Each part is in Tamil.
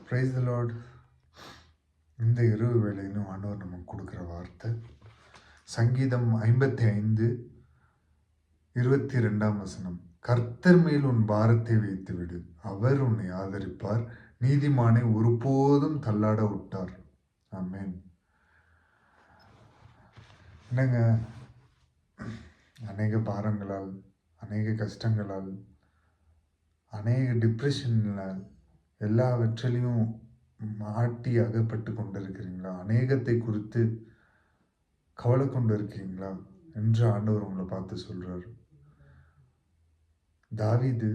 Praise the Lord. இந்த இரவு வேளையிலும் ஆண்டவர் நமக்கு கொடுக்குற வார்த்தை சங்கீதம் 55:22. கர்த்தர் மேல் உன் பாரத்தை வைத்து விடு, அவர் உன்னை ஆதரிப்பார், நீதிமானை ஒருபோதும் தள்ளாட விட்டார். ஆமென். என்னங்க, அநேக பாரங்களால், அநேக கஷ்டங்களால், அநேக டிப்ரெஷனால் எல்லாவற்றிலையும் மாட்டி அகப்பட்டு கொண்டிருக்கிறீங்களா? அநேகத்தை குறித்து கவலை கொண்டு இருக்கீங்களா என்று ஆண்டவர் உங்களை பார்த்து சொல்றாரு. தாவீது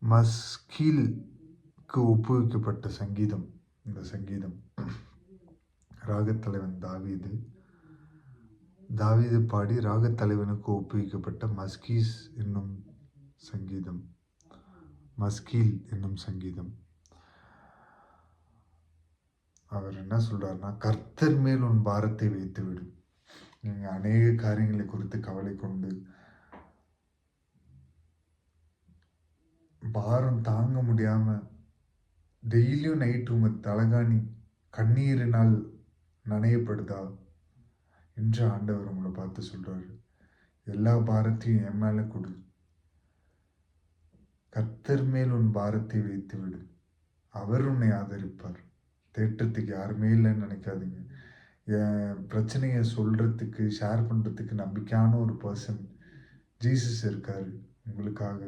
மஸ்கீலுக்கு ஒப்புவிக்கப்பட்ட சங்கீதம். இந்த சங்கீதம் ராகத்தலைவன் தாவீது பாடி ராகத்தலைவனுக்கு ஒப்புவிக்கப்பட்ட மஸ்கீல் என்னும் சங்கீதம். அவர் என்ன சொல்றாருன்னா, கர்த்தர் மேல் உன் பாரத்தை வைத்து விடு. நீங்க அநேக காரியங்களை குறித்து கவலை கொண்டு பாரம் தாங்க முடியாம டெய்லியும் நைட்டு உங்க தலகாணி கண்ணீரினால் நனையப்படுதா என்று ஆண்டவர் உங்களை பார்த்து சொல்றாரு. எல்லா பாரத்தையும் என் மேல கொடு, கர்த்தர் மேல் உன் பாரத்தை வைத்து விடு, அவர் உன்னை ஆதரிப்பார். தேட்டத்துக்கு யாருமே இல்லைன்னு நினைக்காதீங்க. என் பிரச்சனையை சொல்றதுக்கு, ஷேர் பண்றதுக்கு நம்பிக்கையான ஒரு பர்சன் ஜீசஸ் இருக்காரு உங்களுக்காக.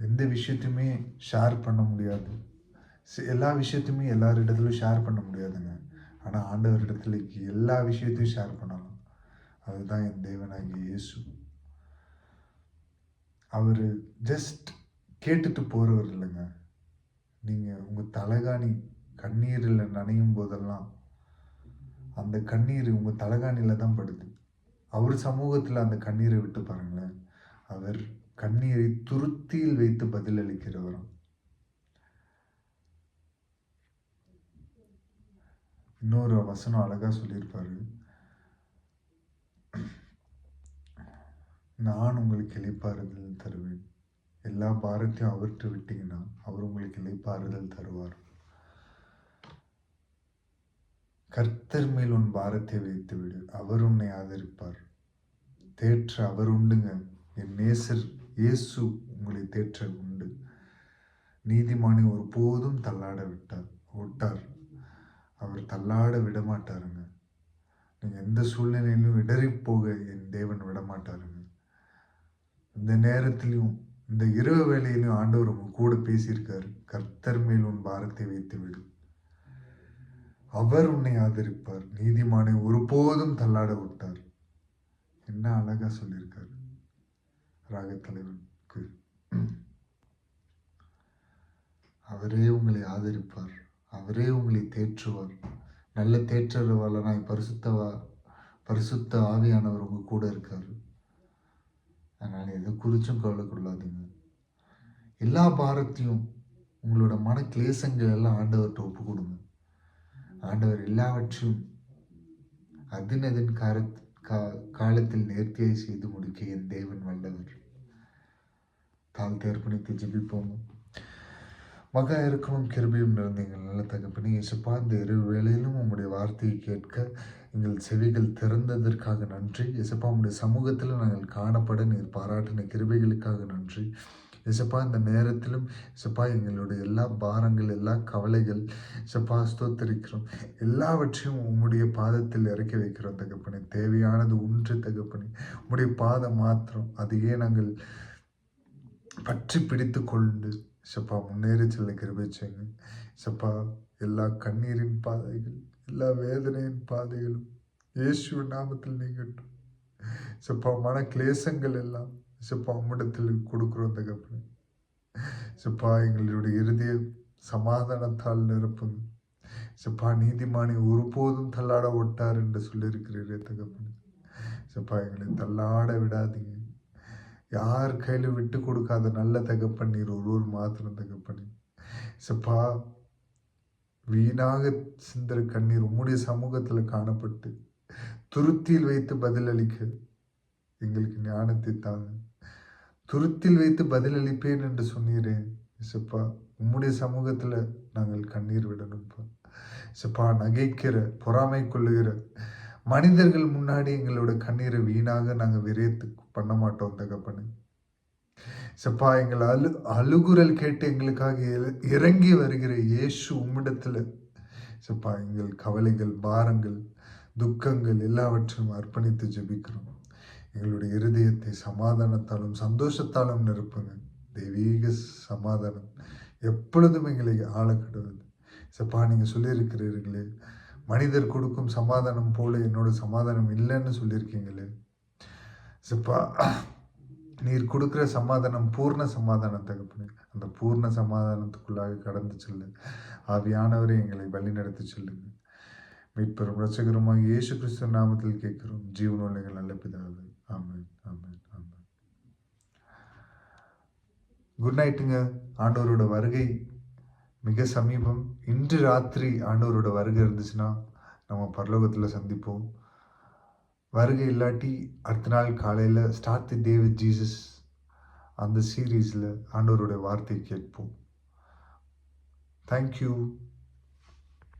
எந்த விஷயத்தையுமே ஷேர் பண்ண முடியாது, எல்லா விஷயத்தையுமே எல்லாரிடத்துலையும் ஷேர் பண்ண முடியாதுங்க. ஆனால் ஆண்டவர் இடத்துல எல்லா விஷயத்தையும் ஷேர் பண்ணலாம். அதுதான் என் தேவனாகிய இயேசு. அவர் ஜஸ்ட் கேட்டுட்டு போகிறவர் இல்லைங்க. நீங்கள் உங்கள் தலகாணி கண்ணீரில் நனையும் போதெல்லாம் அந்த கண்ணீர் உங்கள் தலகாணியில் தான் படுது. அவர் சமூகத்தில் அந்த கண்ணீரை விட்டு பாருங்களேன். அவர் கண்ணீரை துருத்தியில் வைத்து பதிலளிக்கிறவரும். இன்னொரு வசனம் அழகா சொல்லியிருப்பாரு, நான் உங்களுக்கு இளைப்பாறுதல் தருவேன். எல்லா பாரத்தையும் அவர்கிட்ட விட்டீங்கன்னா அவர் உங்களுக்கு இளைப்பாறுதல் தருவார். கர்த்தர் மேல் உன் பாரத்தை வைத்து விடு, அவர் உன்னை ஆதரிப்பார். தேற்ற அவர் உண்டுங்க. என் நேசர் இயேசு உங்களை தேற்ற உண்டு. நீதிமானை ஒருபோதும் தள்ளாட விட்டார். அவர் தள்ளாட விட மாட்டாருங்க. நீங்கள் எந்த சூழ்நிலையிலும் இடறி போக என் தேவன் விட மாட்டாருங்க. இந்த நேரத்திலையும் இந்த இரவு வேளையிலும் ஆண்டவர் உங்க கூட பேசியிருக்காரு. கர்த்தர் மேல் உன் பாரத்தை வைத்து விடு, அவர் உன்னை ஆதரிப்பார், நீதிமானை ஒருபோதும் தள்ளாட விட்டார். என்ன அழகா சொல்லியிருக்காரு ராகத்தலைவனுக்கு. அவரே உங்களை ஆதரிப்பார், அவரே உங்களை தேற்றுவார். நல்ல தேற்றவாளனாய் பரிசுத்த ஆவியானவர் உங்க கூட இருக்காரு. அதனால எதை குறிச்சும் கவலை கொள்ளாதீங்க. எல்லா பாரத்தையும், உங்களோட மன கிளேசங்கள் எல்லாம் ஆண்டவர்கிட்ட ஒப்பு கொடுங்க. ஆண்டவர் எல்லாவற்றையும் அதின் காலத்தில் நேர்த்தியாய் செய்து முடிக்க என் தேவன் வல்லவர். தாழ்த்தி அர்ப்பணித்து ஜெபிப்போம். மகா இருக்கணும் கிருபையும் நிறைந்தீங்கள் நல்ல தகப்பனே, இயேசுப்பா, இந்த இரவு வேளையிலும் உம்முடைய வார்த்தையை கேட்க எங்கள் செவிகள் திறந்ததற்காக நன்றி. இயேசுப்பா, உம்முடைய சமூகத்தில் நாங்கள் காணப்பட நீர் பாராட்டின கிருபைகளுக்காக நன்றி. இயேசுப்பா, இந்த நேரத்திலும் இயேசுப்பா எங்களுடைய எல்லா பாரங்கள், எல்லா கவலைகள் இயேசுப்பா ஸ்தோத்திரிக்கிறோம். எல்லாவற்றையும் உம்முடைய பாதத்தில் இறக்கி வைக்கிறோம் தகப்பனே. தேவையானது ஒன்று தகப்பனே, உம்முடைய பாதம் மாத்திரம். அதையே நாங்கள் பற்றி பிடித்து கொண்டு சப்பா முன்னேறி செல்ல கிருபை செய்யுங்க. சப்பா, எல்லா கண்ணீரின் பாதைகள், எல்லா வேதனையின் பாதைகளும் இயேசு நாமத்தில் நீங்கட்டும். சப்பா, மன கிளேசங்கள் எல்லாம் சப்பா உம்மிடத்தில் கொடுக்குறோம் தகப்பனே. சப்பா, எங்களுடைய இறுதிய சமாதானத்தால் நிரப்புங்க. சப்பா, நீதிமானை ஒருபோதும் தள்ளாட விட்டார் என்று சொல்லியிருக்கிறீரே தகப்பனே. சப்பா, எங்களை தள்ளாட விடாதீங்க. யார் கையில் விட்டு கொடுக்காத நல்ல தகப்பன் நீர் ஒருவர் மாத்திரம் தகப்பனே. சப்பா, வீணாக சிந்தர கண்ணீர் உம்முடைய சமூகத்தில் காணப்பட்டு துருத்தியில் வைத்து பதிலளிக்க எங்களுக்கு ஞானத்தை தாங்க. துருத்தில் வைத்து பதிலளிப்பேன் என்று சொன்னீரே இசப்பா, உம்முடைய சமூகத்தில் நாங்கள் கண்ணீர் விடணும்ப்பா. இசப்பா, நகைக்கிற, பொறாமை கொள்ளுகிற மனிதர்கள் முன்னாடி எங்களோட கண்ணீரை வீணாக நாங்கள் விரைத்து பண்ண மாட்டோம் தகப்பனே. இசப்பா, எங்கள் அழுகுரல் கேட்டு எங்களுக்காக இறங்கி வருகிற இயேசு உம்மிடத்தில் இசப்பா, எங்கள் கவலைகள், பாரங்கள், துக்கங்கள் எல்லாவற்றையும் அர்ப்பணித்து ஜெபிக்கிறோம். எங்களுடைய இருதயத்தை சமாதானத்தாலும் சந்தோஷத்தாலும் நிரப்புங்க. தெய்வீக சமாதானம் எப்பொழுதும் எங்களை ஆளக்கடுவது. சப்பா, நீங்கள் சொல்லியிருக்கிறீர்களே, மனிதர் கொடுக்கும் சமாதானம் போல என்னோட சமாதானம் இல்லைன்னு சொல்லியிருக்கீங்களே. சப்பா, நீர் கொடுக்குற சமாதானம் பூர்ண சமாதானம் தகப்பனே. அந்த பூர்ண சமாதானத்துக்குள்ளாக கடந்து செல்ல ஆவியானவரை எங்களை வழி நடத்தி செல்லுங்க. மீட்பெரும் ரட்சகருமாக இயேசு கிறிஸ்து நாமத்தில் கேட்கிறோம் ஜீவனுள்ள நல்ல பிதாவே. ஆமென், ஆமென், ஆமென். குட் நைட்டுங்க. ஆண்டவரோட வருகை மிக சமீபம். இன்று ராத்திரி ஆண்டவரோட வருகை இருந்துச்சுன்னா நம்ம பரலோகத்தில் சந்திப்போம். வருகை இல்லாட்டி அடுத்த நாள் காலையில் start the day with Jesus அந்த சீரீஸில் ஆண்டவருடைய வார்த்தை கேட்போம். தேங்க்யூ.